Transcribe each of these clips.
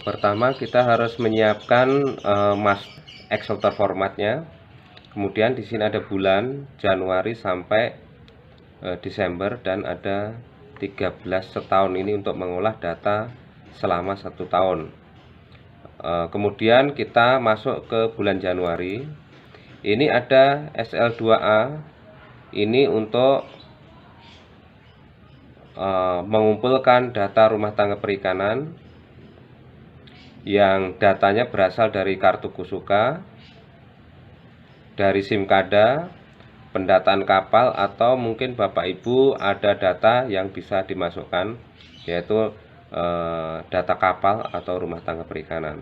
Pertama kita harus menyiapkan Excel formatnya. Kemudian di sini ada bulan Januari sampai Desember, dan ada 13 setahun ini untuk mengolah data selama 1 tahun. Kemudian kita masuk ke bulan Januari. Ini ada SL2A, ini untuk mengumpulkan data rumah tangga perikanan yang datanya berasal dari kartu Kusuka, dari SIMKADA, pendataan kapal, atau mungkin Bapak Ibu ada data yang bisa dimasukkan, yaitu data kapal atau rumah tangga perikanan.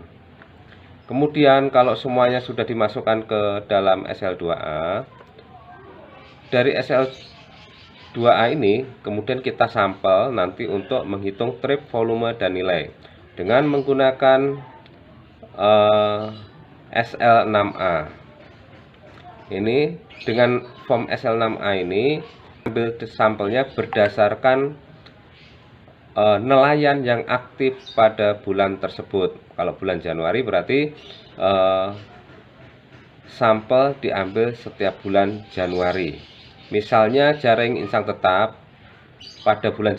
Kemudian kalau semuanya sudah dimasukkan ke dalam SL2A, dari SL2A ini kemudian kita sampel nanti untuk menghitung trip, volume, dan nilai dengan menggunakan SL6A. Ini dengan form SL6A ini ambil sampelnya berdasarkan nelayan yang aktif pada bulan tersebut. Kalau bulan Januari berarti sampel diambil setiap bulan Januari. Misalnya jaring insang tetap pada bulan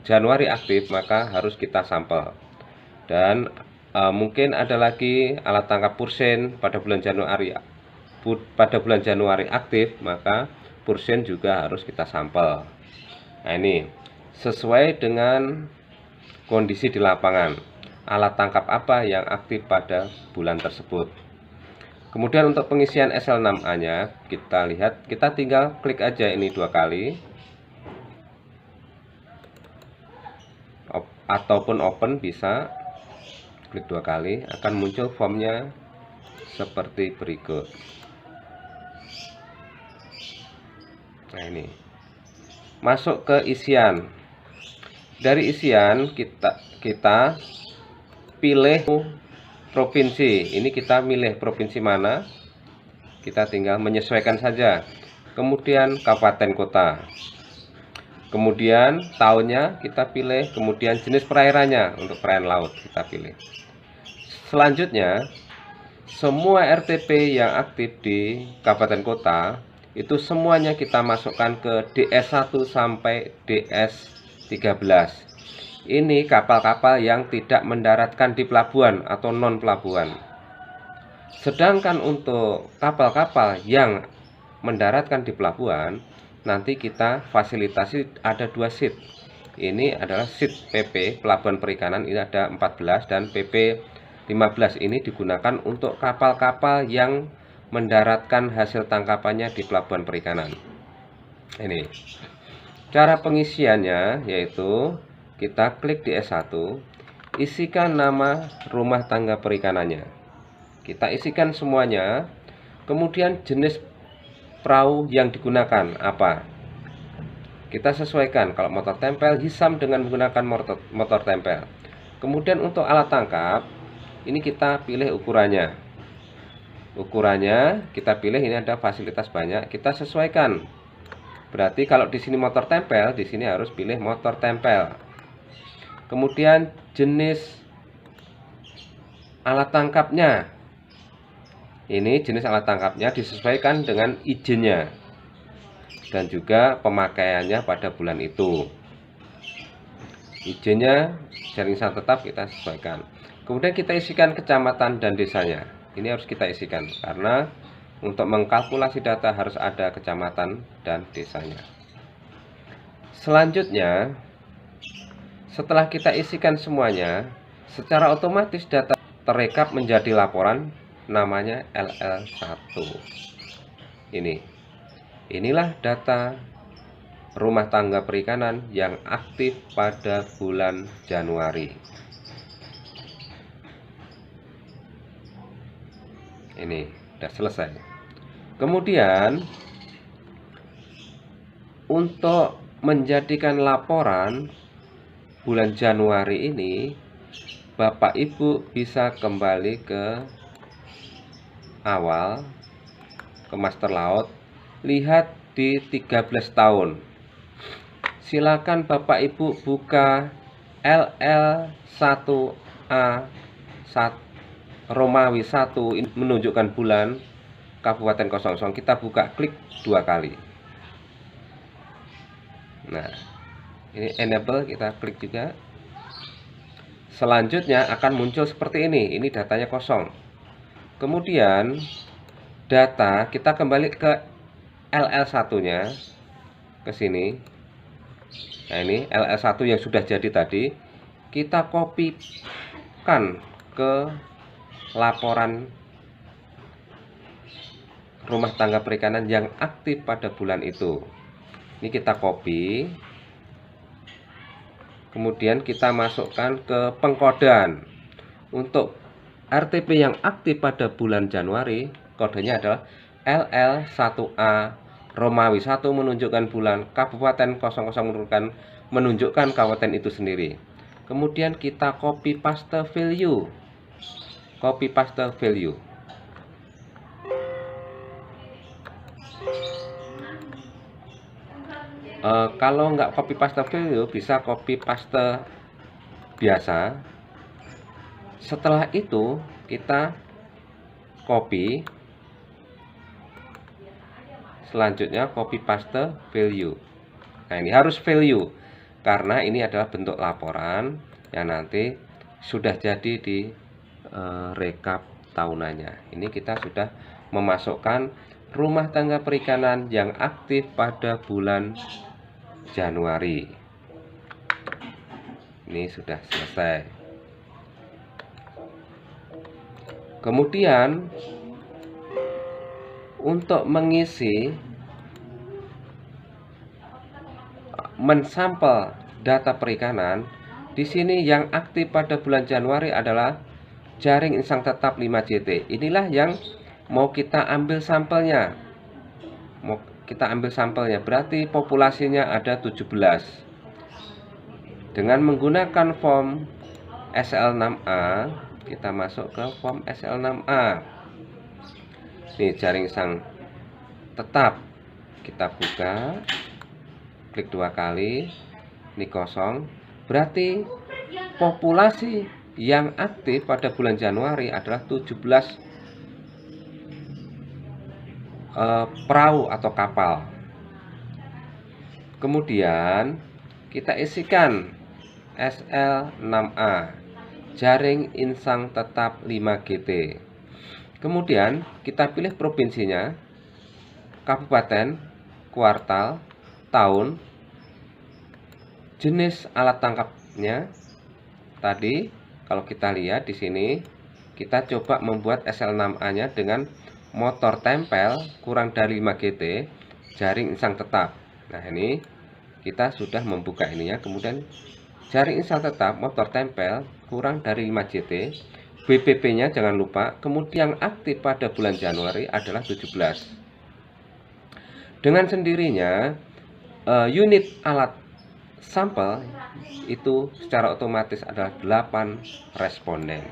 Januari aktif, maka harus kita sampel. Dan mungkin ada lagi alat tangkap pursen pada bulan Januari aktif, maka pursen juga harus kita sampel. Nah, ini sesuai dengan kondisi di lapangan, alat tangkap apa yang aktif pada bulan tersebut. Kemudian untuk pengisian SL6A nya kita lihat, kita tinggal klik aja ini 2 kali ataupun open, bisa klik 2 kali, akan muncul formnya seperti berikut. Nah, ini masuk ke isian. Dari isian kita pilih provinsi. Ini kita milih provinsi mana, kita tinggal menyesuaikan saja. Kemudian kabupaten kota, kemudian tahunnya kita pilih, kemudian jenis perairannya, untuk perairan laut kita pilih. Selanjutnya semua RTP yang aktif di kabupaten kota itu semuanya kita masukkan ke DS1 sampai DS13. Ini kapal-kapal yang tidak mendaratkan di pelabuhan atau non pelabuhan. Sedangkan untuk kapal-kapal yang mendaratkan di pelabuhan, nanti kita fasilitasi ada 2 seat. Ini adalah seat PP pelabuhan perikanan, ini ada 14, dan PP 15 ini digunakan untuk kapal-kapal yang mendaratkan hasil tangkapannya di pelabuhan perikanan. Ini cara pengisiannya, yaitu kita klik di S1, isikan nama rumah tangga perikanannya, kita isikan semuanya. Kemudian jenis perahu yang digunakan apa, kita sesuaikan. Kalau motor tempel, Hisam dengan menggunakan motor tempel. Kemudian untuk alat tangkap, ini kita pilih ukurannya. Kita pilih, ini ada fasilitas banyak, kita sesuaikan. Berarti kalau di sini motor tempel, di sini harus pilih motor tempel. Kemudian jenis alat tangkapnya, ini jenis alat tangkapnya disesuaikan dengan izinnya dan juga pemakaiannya pada bulan itu. Izinnya jaring insang tetap kita sesuaikan. Kemudian kita isikan kecamatan dan desanya. Ini harus kita isikan karena untuk mengkalkulasi data harus ada kecamatan dan desanya. Selanjutnya, setelah kita isikan semuanya, secara otomatis data terekap menjadi laporan namanya LL1. Inilah data rumah tangga perikanan yang aktif pada bulan Januari. Ini sudah selesai. Kemudian untuk menjadikan laporan bulan Januari ini, Bapak Ibu bisa kembali ke awal, ke master laut, lihat di 13 tahun. Silakan Bapak Ibu buka LL1 Romawi 1 ini menunjukkan bulan Kabupaten 00, kita buka klik 2 kali. Nah, ini enable, kita klik juga. Selanjutnya akan muncul seperti ini datanya kosong. Kemudian data kita kembali ke LL1-nya, ke sini. Nah, ini LL1 yang sudah jadi tadi, kita kopikan ke laporan rumah tangga perikanan yang aktif pada bulan itu. Ini kita copy, kemudian kita masukkan ke pengkodean. Untuk RTP yang aktif pada bulan Januari, kodenya adalah LL1A Romawi 1 menunjukkan bulan, Kabupaten 00 menunjukkan kabupaten itu sendiri. Kemudian kita copy paste value. Kalau nggak copy paste value, bisa copy paste biasa. Setelah itu kita copy, selanjutnya copy paste value. Nah, ini harus value karena ini adalah bentuk laporan yang nanti sudah jadi di rekap tahunannya. Ini kita sudah memasukkan rumah tangga perikanan yang aktif pada bulan Januari. Ini sudah selesai. Kemudian untuk mengisi mensampel data perikanan, di sini yang aktif pada bulan Januari adalah jaring insang tetap 5JT. Inilah yang mau kita ambil sampelnya. Berarti populasinya ada 17. Dengan menggunakan form SL6A, kita masuk ke form SL6A. Ini jaring insang tetap, kita buka, klik 2 kali, ini kosong. Berarti populasi yang aktif pada bulan Januari adalah 17 perahu atau kapal. Kemudian kita isikan SL6A jaring insang tetap 5GT. Kemudian kita pilih provinsinya, kabupaten, kuartal, tahun, jenis alat tangkapnya. Tadi kalau kita lihat di sini, kita coba membuat SL6A-nya dengan motor tempel kurang dari 5GT, jaring insang tetap. Nah, ini kita sudah membuka ininya. Kemudian jaring insang tetap, motor tempel kurang dari 5GT, BPP-nya jangan lupa. Kemudian yang aktif pada bulan Januari adalah 17. Dengan sendirinya unit alat sampel itu secara otomatis adalah 8 responden.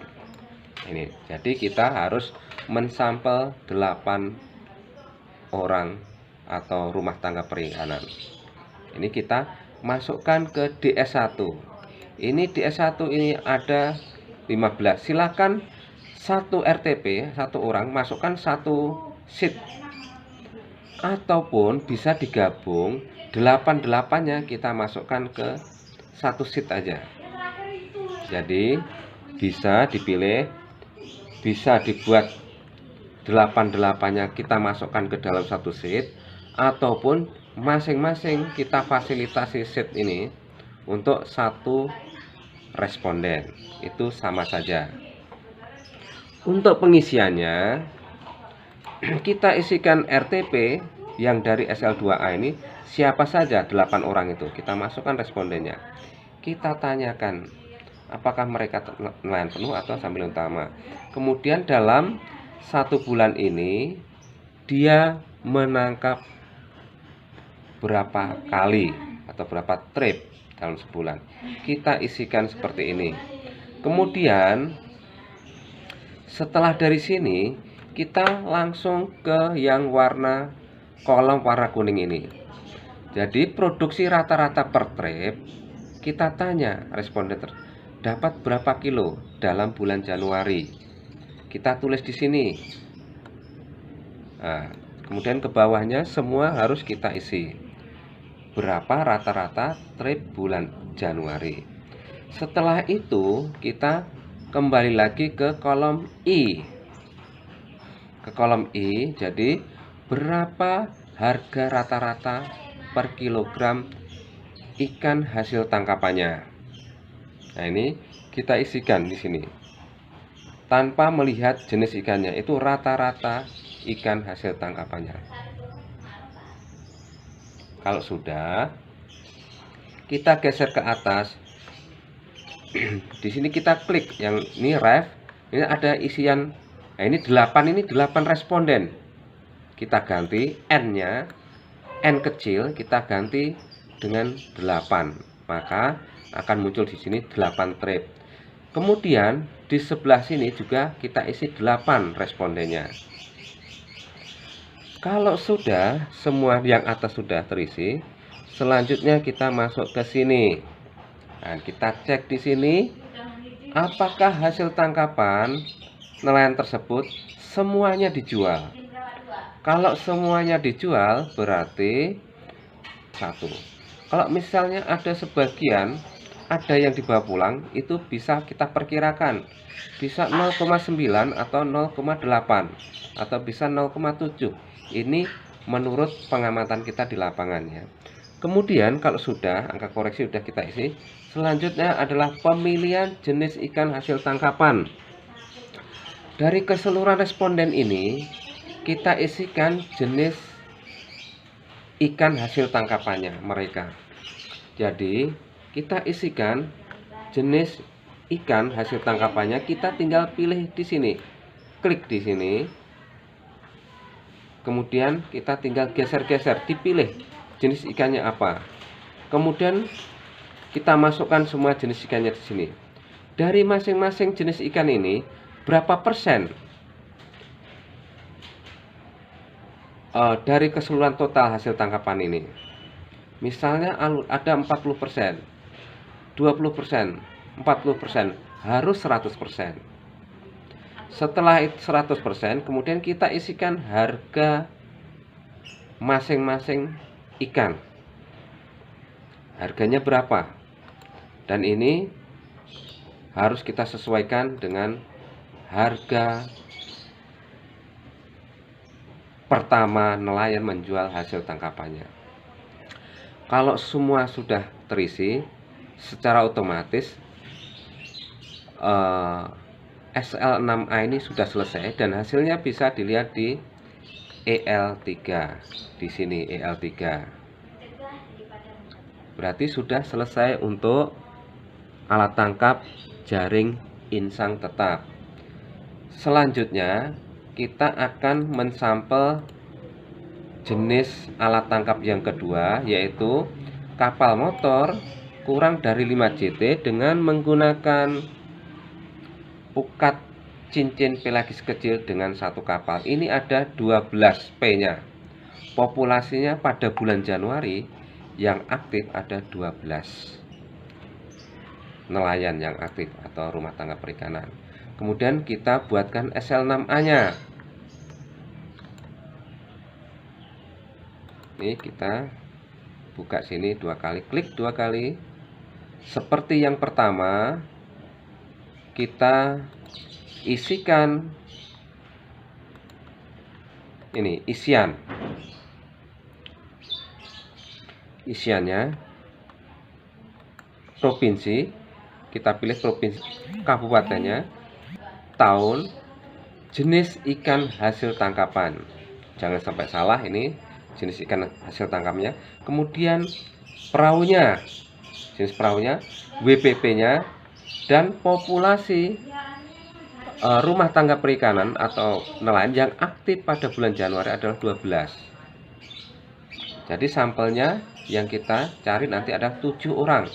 Ini, jadi kita harus mensampel 8 orang atau rumah tangga perikanan. Ini kita masukkan ke DS1. Ini DS1 ini ada 15. Silakan satu RTP, satu orang masukkan satu sheet, ataupun bisa digabung 8-8-nya kita masukkan ke satu sheet aja. Jadi bisa dipilih, bisa dibuat 8-8-nya kita masukkan ke dalam satu sheet, ataupun masing-masing kita fasilitasi sheet ini untuk satu responden. Itu sama saja. Untuk pengisiannya, kita isikan RTP yang dari SL2A ini siapa saja, 8 orang itu. Kita masukkan respondennya. Kita tanyakan apakah mereka nelayan penuh atau sambil utama. Kemudian dalam 1 bulan ini dia menangkap berapa kali atau berapa trip dalam sebulan. Kita isikan seperti ini. Kemudian setelah dari sini kita langsung ke yang warna kolom warna kuning ini. Jadi produksi rata-rata per trip, kita tanya responden dapat berapa kilo dalam bulan Januari. Kita tulis di sini. Nah, kemudian ke bawahnya semua harus kita isi. Berapa rata-rata trip bulan Januari. Setelah itu kita kembali lagi ke kolom I. Ke kolom I, jadi berapa harga rata-rata per kilogram ikan hasil tangkapannya. Nah, ini kita isikan di sini. Tanpa melihat jenis ikannya, itu rata-rata ikan hasil tangkapannya. Kalau sudah, kita geser ke atas. Di sini kita klik yang ini ref. Ini ada isian. Nah, ini 8 responden. Kita ganti N-nya, N kecil kita ganti dengan 8. Maka akan muncul di sini 8 trip. Kemudian di sebelah sini juga kita isi 8 respondennya. Kalau sudah semua yang atas sudah terisi, selanjutnya kita masuk ke sini. Nah, kita cek di sini apakah hasil tangkapan nelayan tersebut semuanya dijual. Kalau semuanya dijual berarti 1. Kalau misalnya ada sebagian, ada yang dibawa pulang, itu bisa kita perkirakan bisa 0,9 atau 0,8 atau bisa 0,7. Ini menurut pengamatan kita di lapangannya. Kemudian kalau sudah angka koreksi sudah kita isi, selanjutnya adalah pemilihan jenis ikan hasil tangkapan. Dari keseluruhan responden ini kita isikan jenis ikan hasil tangkapannya mereka. Jadi kita isikan jenis ikan hasil tangkapannya, kita tinggal pilih di sini, klik di sini, kemudian kita tinggal geser-geser, dipilih jenis ikannya apa. Kemudian kita masukkan semua jenis ikannya di sini. Dari masing-masing jenis ikan ini berapa persen dari keseluruhan total hasil tangkapan ini. Misalnya ada 40%, 20%, 40%, harus 100%. Setelah itu 100%, kemudian kita isikan harga masing-masing ikan. Harganya berapa? Dan ini harus kita sesuaikan dengan harga pertama nelayan menjual hasil tangkapannya. Kalau semua sudah terisi, secara otomatis SL6A ini sudah selesai dan hasilnya bisa dilihat di EL3. Di sini EL3. Berarti sudah selesai untuk alat tangkap jaring insang tetap. Selanjutnya kita akan mensampel jenis alat tangkap yang kedua, yaitu kapal motor kurang dari 5 JT dengan menggunakan pukat cincin pelagis kecil dengan satu kapal. Ini ada 12 P-nya. Populasinya pada bulan Januari yang aktif ada 12 nelayan yang aktif atau rumah tangga perikanan. Kemudian kita buatkan SL6A-nya. Ini kita buka sini 2 kali, klik 2 kali. Seperti yang pertama, kita isikan ini isiannya provinsi, kita pilih provinsi, kabupatennya, tahun, jenis ikan hasil tangkapan. Jangan sampai salah, ini jenis ikan hasil tangkapnya. Kemudian perahunya, jenis perahunya, WPP-nya, dan populasi rumah tangga perikanan atau nelayan yang aktif pada bulan Januari adalah 12. Jadi sampelnya yang kita cari nanti ada 7 orang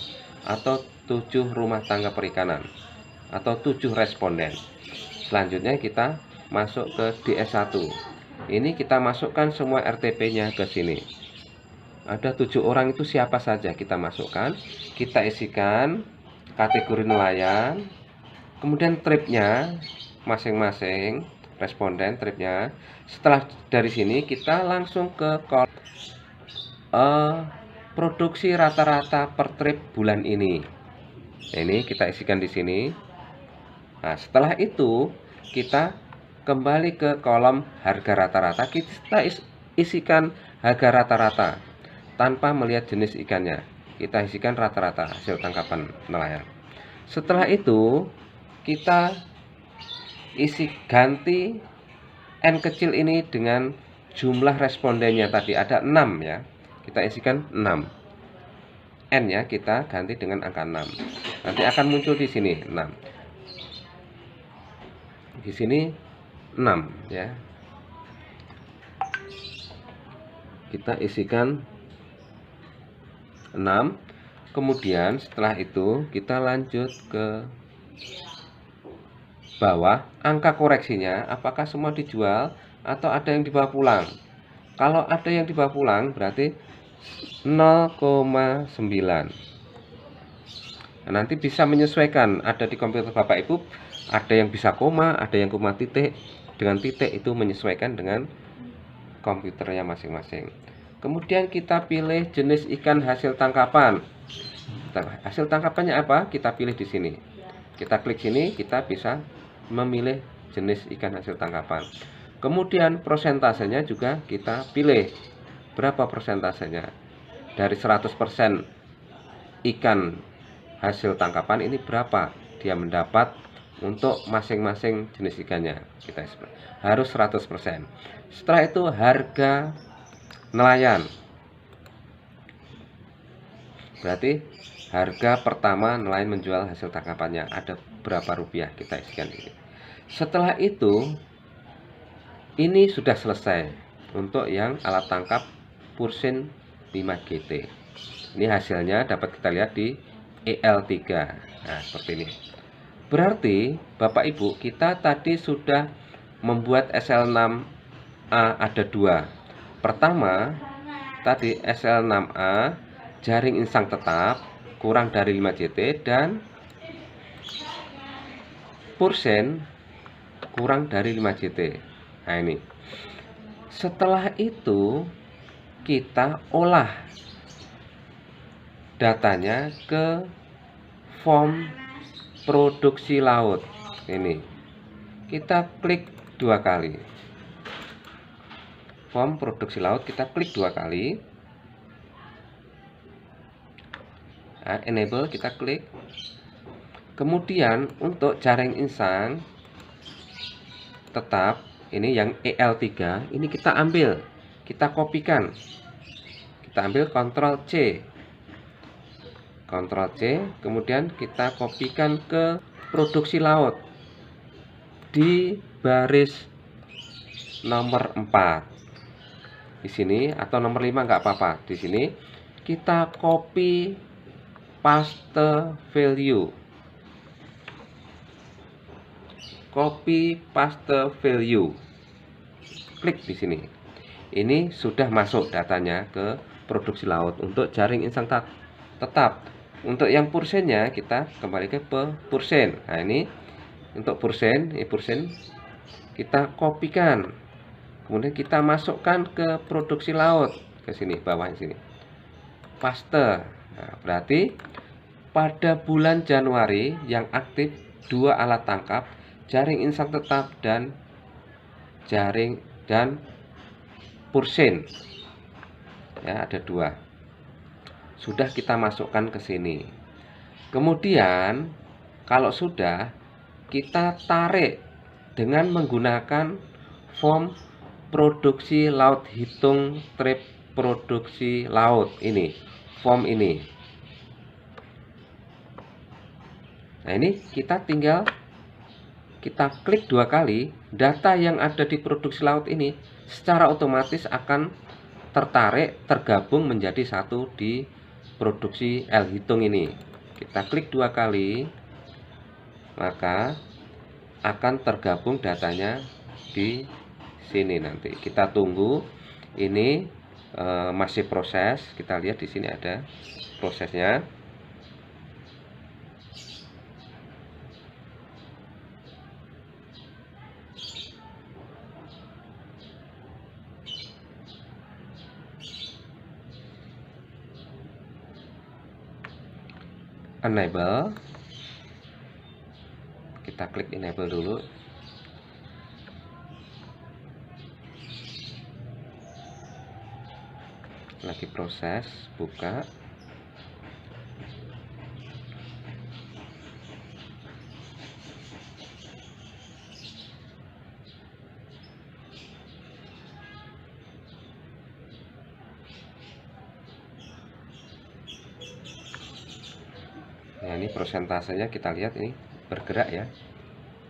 atau 7 rumah tangga perikanan atau 7 responden. Selanjutnya kita masuk ke DS1. Ini kita masukkan semua RTP-nya ke sini. Ada 7 orang, itu siapa saja kita masukkan, kita isikan kategori nelayan, kemudian tripnya masing-masing responden tripnya. Setelah dari sini kita langsung ke kolom produksi rata-rata per trip bulan ini. Ini kita isikan di sini. Nah, setelah itu kita kembali ke kolom harga rata-rata. Kita isikan harga rata-rata tanpa melihat jenis ikannya. Kita isikan rata-rata hasil tangkapan nelayan. Setelah itu kita isi ganti N kecil ini dengan jumlah respondennya tadi ada 6 ya. Kita isikan 6. N ya, kita ganti dengan angka 6. Nanti akan muncul di sini 6. Di sini 6 ya. Kita isikan 6. Kemudian setelah itu kita lanjut ke bawah, angka koreksinya apakah semua dijual atau ada yang dibawa pulang. Kalau ada yang dibawa pulang berarti 0,9. Nah, nanti bisa menyesuaikan, ada di komputer Bapak Ibu ada yang bisa koma, ada yang koma titik. Dengan titik itu menyesuaikan dengan komputernya masing-masing. Kemudian kita pilih jenis ikan hasil tangkapan. Hasil tangkapannya apa? Kita pilih di sini. Kita klik sini, kita bisa memilih jenis ikan hasil tangkapan. Kemudian persentasenya juga kita pilih. Berapa persentasenya? Dari 100% ikan hasil tangkapan ini berapa dia mendapat untuk masing-masing jenis ikannya. Kita harus 100%. Setelah itu harga nelayan. Berarti harga pertama nelayan menjual hasil tangkapannya ada berapa rupiah, kita isikan ini. Setelah itu ini sudah selesai untuk yang alat tangkap Pursein 5 GT. Ini hasilnya dapat kita lihat di EL3. Nah, seperti ini. Berarti Bapak Ibu kita tadi sudah membuat SL6A ada 2. Pertama tadi SL6A jaring insang tetap kurang dari 5 JT dan Pursein kurang dari 5 JT. Nah, ini. Setelah itu kita olah datanya ke form produksi laut. Ini. Kita klik 2 kali. Form produksi laut kita klik 2 kali. Nah, enable kita klik. Kemudian untuk jaring insang tetap ini yang EL3 ini kita ambil, kita kopikan, kita ambil Ctrl C, kemudian kita kopikan ke produksi laut di baris nomor 4 di sini, atau nomor 5 nggak apa-apa. Di sini kita copy paste value, klik di sini. Ini sudah masuk datanya ke produksi laut untuk jaring insang tetap. Untuk yang Purseinnya kita kembali ke Pursein. Nah, ini untuk Pursein, kita kopikan, kemudian kita masukkan ke produksi laut ke sini, bawah sini, paste. Nah, berarti pada bulan Januari yang aktif 2 alat tangkap, jaring insang tetap dan jaring dan Pursein. Ya, ada 2. Sudah kita masukkan ke sini. Kemudian kalau sudah, kita tarik dengan menggunakan form produksi laut, hitung trip produksi laut ini, form ini. Nah, ini kita tinggal kita klik 2 kali, data yang ada di produksi laut ini secara otomatis akan tergabung menjadi satu di produksi L hitung ini. Kita klik 2 kali, maka akan tergabung datanya di sini. Nanti kita tunggu, ini masih proses. Kita lihat di sini ada prosesnya. enable. Kita klik enable dulu. Lagi proses, buka. Nah, ini prosentasenya kita lihat ini bergerak ya.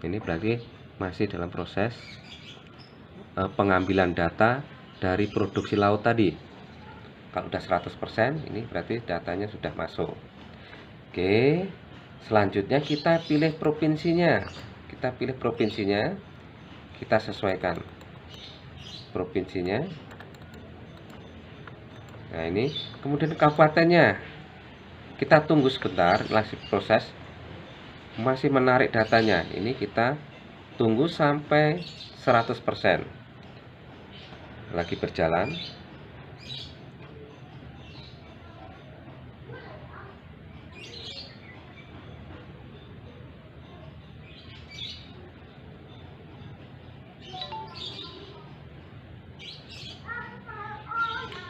Ini berarti masih dalam proses pengambilan data dari produksi laut tadi. Kalau udah 100%, ini berarti datanya sudah masuk. Oke, selanjutnya kita pilih provinsinya. Kita pilih provinsinya, kita sesuaikan provinsinya. Nah, ini kemudian kabupatennya. Kita tunggu sebentar, masih proses, masih menarik datanya. Ini kita tunggu sampai 100%. Lagi berjalan.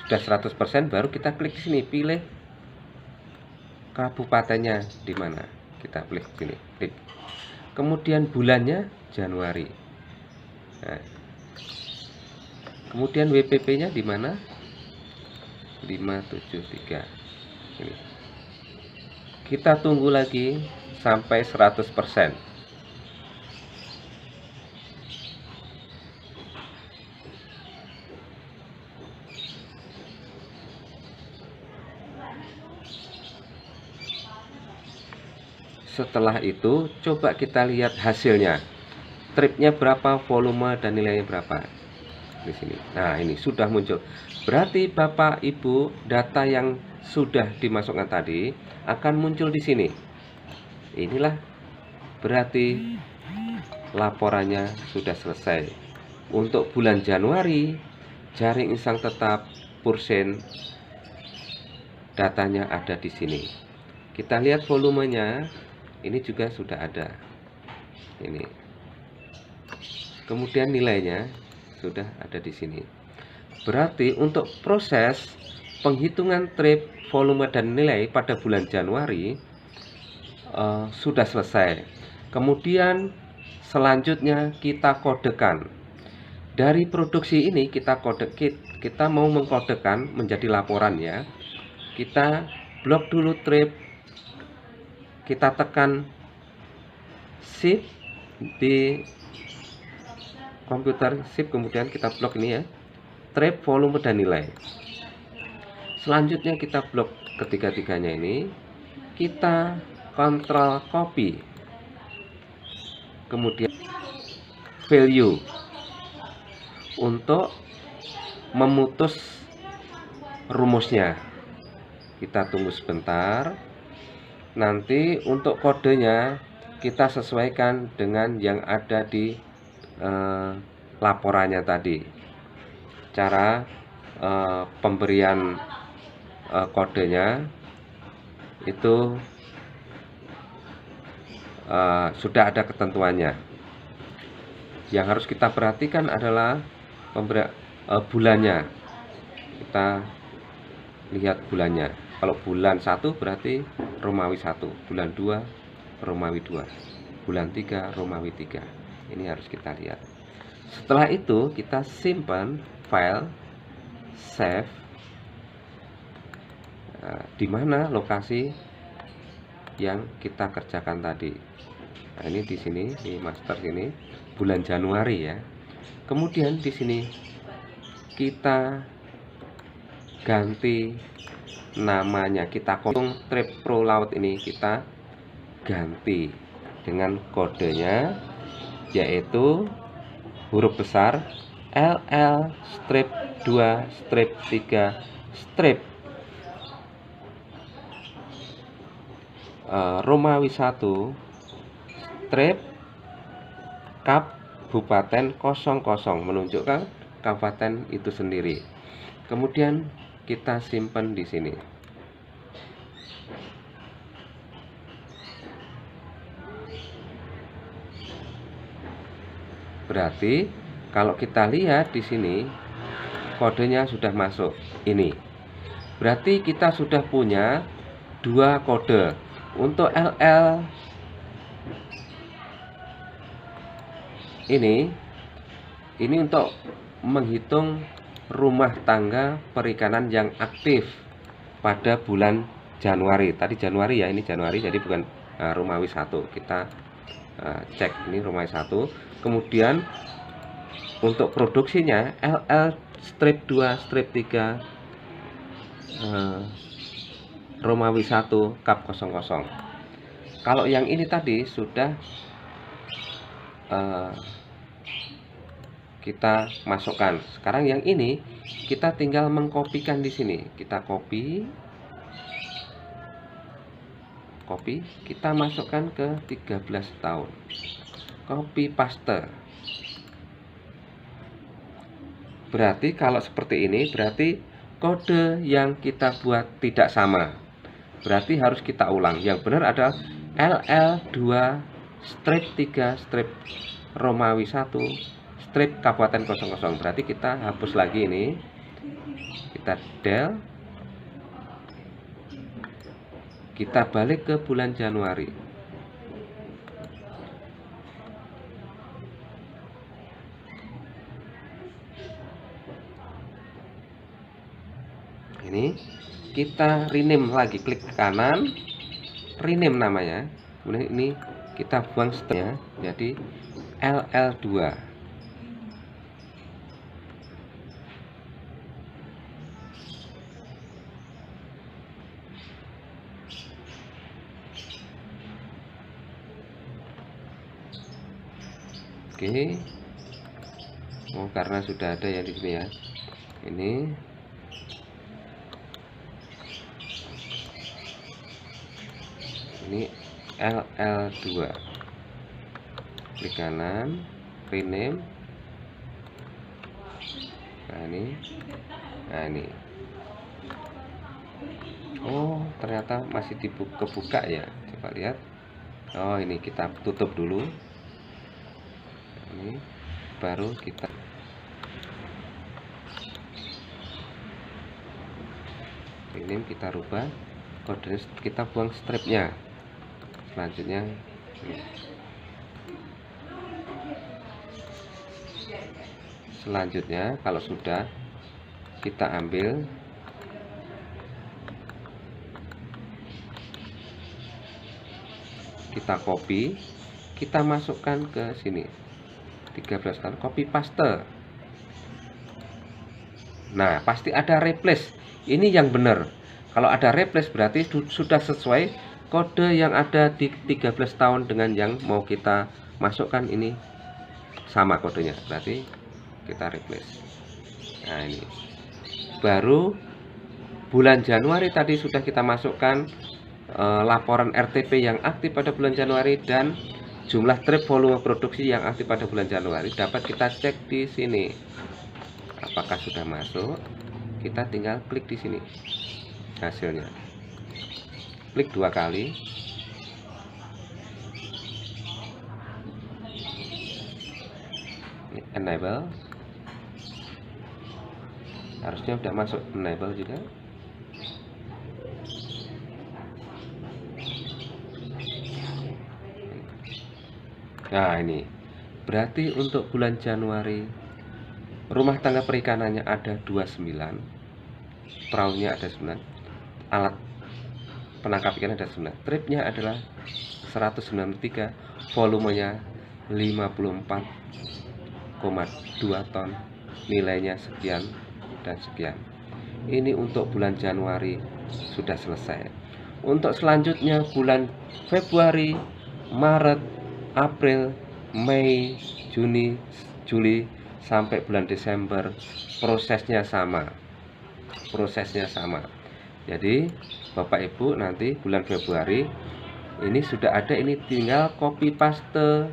Sudah 100%, baru kita klik sini, pilih kabupatennya di mana. Kita klik sini, klik. Kemudian bulannya Januari. Nah, kemudian WPP-nya di mana? 573. Ini. Kita tunggu lagi sampai 100%. Setelah itu coba kita lihat hasilnya, tripnya berapa, volume dan nilainya berapa di sini. Nah, ini sudah muncul. Berarti Bapak Ibu, data yang sudah dimasukkan tadi akan muncul di sini. Inilah berarti laporannya sudah selesai. Untuk bulan Januari, jaring insang tetap persen datanya ada di sini. Kita lihat volumenya. Ini juga sudah ada. Ini. Kemudian nilainya sudah ada di sini. Berarti untuk proses penghitungan trip, volume dan nilai pada bulan Januari sudah selesai. Kemudian selanjutnya kita kodekan. Dari produksi ini kita mau mengkodekan menjadi laporan ya. Kita blok dulu trip. Kita tekan shift di komputer, shift kemudian kita blok ini ya, trip, volume dan nilai. Selanjutnya kita blok ketiga-tiganya ini, kita kontrol copy, kemudian value untuk memutus rumusnya. Kita tunggu sebentar. Nanti untuk kodenya kita sesuaikan dengan yang ada di laporannya tadi. Cara pemberian kodenya itu sudah ada ketentuannya. Yang harus kita perhatikan adalah bulannya. Kita lihat bulannya. Kalau bulan 1 berarti Romawi 1, bulan 2 Romawi 2, bulan 3 Romawi 3. Ini harus kita lihat. Setelah itu kita simpan file, save. Di mana lokasi yang kita kerjakan tadi. Nah, ini di sini di master sini bulan Januari ya. Kemudian di sini kita ganti namanya, kita kosong trip pro laut ini kita ganti dengan kodenya yaitu huruf besar LL strip 2 strip 3 strip Romawi 1 strip Kabupaten 00 menunjukkan kabupaten itu sendiri. Kemudian kita simpan di sini. Berarti kalau kita lihat di sini kodenya sudah masuk ini. Berarti kita sudah punya 2 kode. Untuk LL ini untuk menghitung rumah tangga perikanan yang aktif pada bulan Januari. Tadi Januari ya, ini Januari, jadi bukan Romawi 1. Kita cek ini Romawi 1. Kemudian untuk produksinya LL strip 2 strip 3 Romawi 1 kap 00. Kalau yang ini tadi sudah kita masukkan. Sekarang yang ini kita tinggal mengkopikan di sini. Kita copy, kita masukkan ke 13 tahun. Copy paste. Berarti kalau seperti ini berarti kode yang kita buat tidak sama. Berarti harus kita ulang. Yang benar adalah LL2 strip 3 strip Romawi 1 strip Kabupaten 00. Berarti kita hapus lagi ini. Kita del. Kita balik ke bulan Januari. Ini kita rename lagi, klik kanan, rename namanya. Kemudian ini kita buang stepnya, jadi LL2. Oke. Oh, karena sudah ada ya di sini ya. Ini LL2. Klik kanan, rename. Nah ini. Oh, ternyata masih kebuka ya. Coba lihat. Oh, ini kita tutup dulu. Ini baru kita ini kita rubah kode, kita buang stripnya. Selanjutnya ini. Selanjutnya kalau sudah kita ambil, kita copy, kita masukkan ke sini 13 tahun, copy paste. Nah, pasti ada replace. Ini yang benar. Kalau ada replace berarti sudah sesuai kode yang ada di 13 tahun dengan yang mau kita masukkan, ini sama kodenya. Berarti kita replace. Nah, ini baru bulan Januari tadi sudah kita masukkan laporan RTP yang aktif pada bulan Januari dan jumlah trip volume produksi yang aktif pada bulan Januari. Dapat kita cek di sini apakah sudah masuk. Kita tinggal klik di sini hasilnya, klik 2 kali. Enable, harusnya sudah masuk. Enable juga. Nah, ini berarti untuk bulan Januari rumah tangga perikanannya ada 29, perahunya ada 9, alat penangkap ikan ada 9, tripnya adalah 193, volumenya 54,2 ton, nilainya sekian dan sekian. Ini untuk bulan Januari sudah selesai. Untuk selanjutnya bulan Februari, Maret, April, Mei, Juni, Juli sampai bulan Desember prosesnya sama. Jadi Bapak Ibu nanti bulan Februari ini sudah ada, ini tinggal copy paste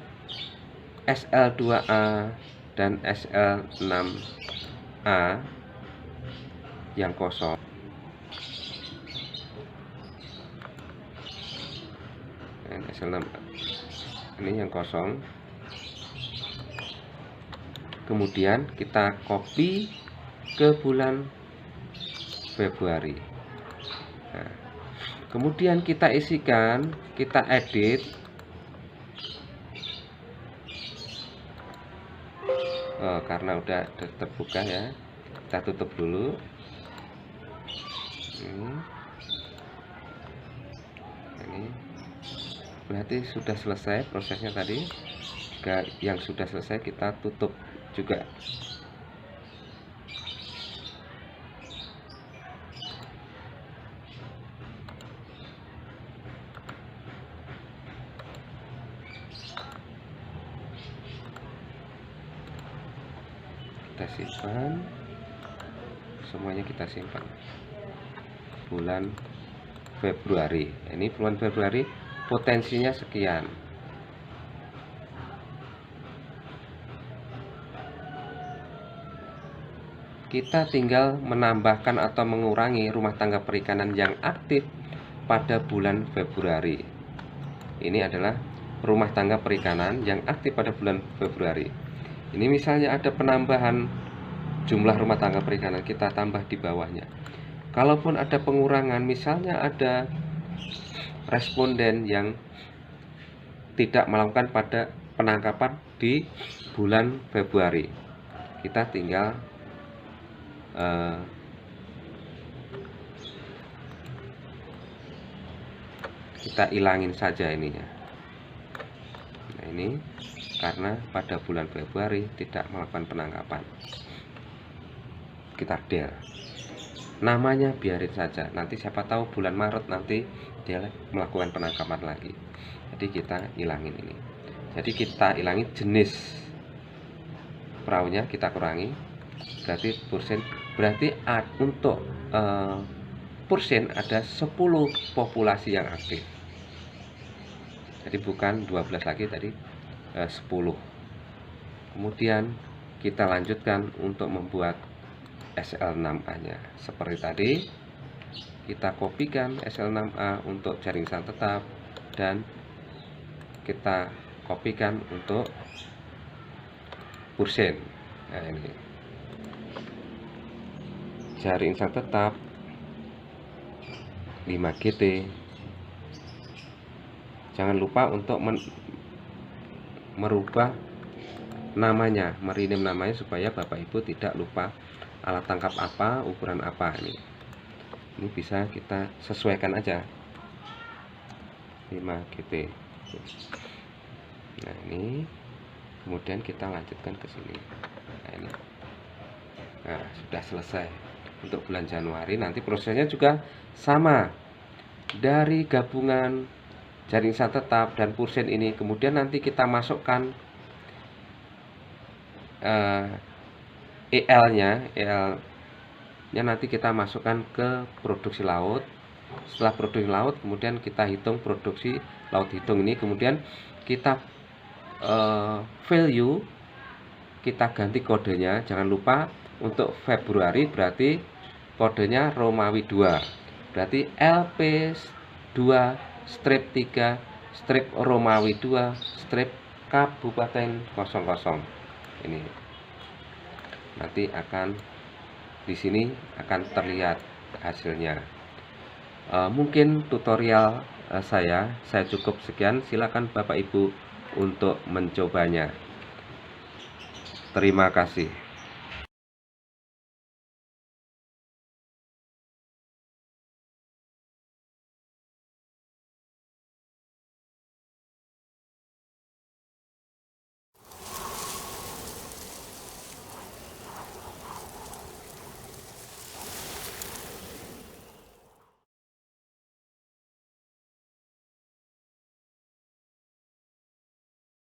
SL2A dan SL6A yang kosong. Dan SL6 ini yang kosong. kemudian kita copy ke bulan Februari. Nah, kemudian kita isikan, kita edit. Karena udah terbuka ya, kita tutup dulu. Ini berarti sudah selesai prosesnya tadi. Jika yang sudah selesai, kita tutup juga. Kita simpan, semuanya kita simpan. Bulan Februari, ini bulan Februari potensinya sekian. Kita tinggal menambahkan atau mengurangi rumah tangga perikanan yang aktif pada bulan Februari. Ini adalah rumah tangga perikanan yang aktif pada bulan Februari. Ini misalnya ada penambahan jumlah rumah tangga perikanan, kita tambah di bawahnya. Kalaupun ada pengurangan, misalnya ada responden yang tidak melakukan pada penangkapan di bulan Februari, kita tinggal kita ilangin saja ininya. Nah, ini karena pada bulan Februari tidak melakukan penangkapan, kita del. Namanya biarin saja, nanti siapa tahu bulan Maret nanti dia melakukan penangkapan lagi. Jadi kita ilangin ini. Jadi kita ilangin jenis perahunya, kita kurangi. Berarti untuk Pursein ada 10 populasi yang aktif. Jadi bukan 12 lagi tadi, 10. Kemudian kita lanjutkan untuk membuat SL6A nya. Seperti tadi, kita kopikan SL6A untuk jaring sang tetap dan kita kopikan untuk Pursein. Nah, ini jaring sang tetap 5GT. Jangan lupa untuk merubah namanya, merename namanya supaya Bapak Ibu tidak lupa alat tangkap apa, ukuran apa. Ini bisa kita sesuaikan aja 5GT. Nah, ini kemudian kita lanjutkan ke sini. Nah, ini. Nah, sudah selesai untuk bulan Januari. Nanti prosesnya juga sama, dari gabungan jaring sang tetap dan Pursein ini. Kemudian nanti kita masukkan EL-nya nanti kita masukkan ke produksi laut. Setelah produksi laut, kemudian kita hitung produksi laut hitung ini. Kemudian kita value, kita ganti kodenya. Jangan lupa untuk Februari berarti kodenya Romawi 2, berarti LP2-3 Romawi 2 Kabupaten 00. Ini nanti akan di sini akan terlihat hasilnya. Mungkin tutorial saya cukup sekian. Silakan Bapak Ibu untuk mencobanya. Terima kasih.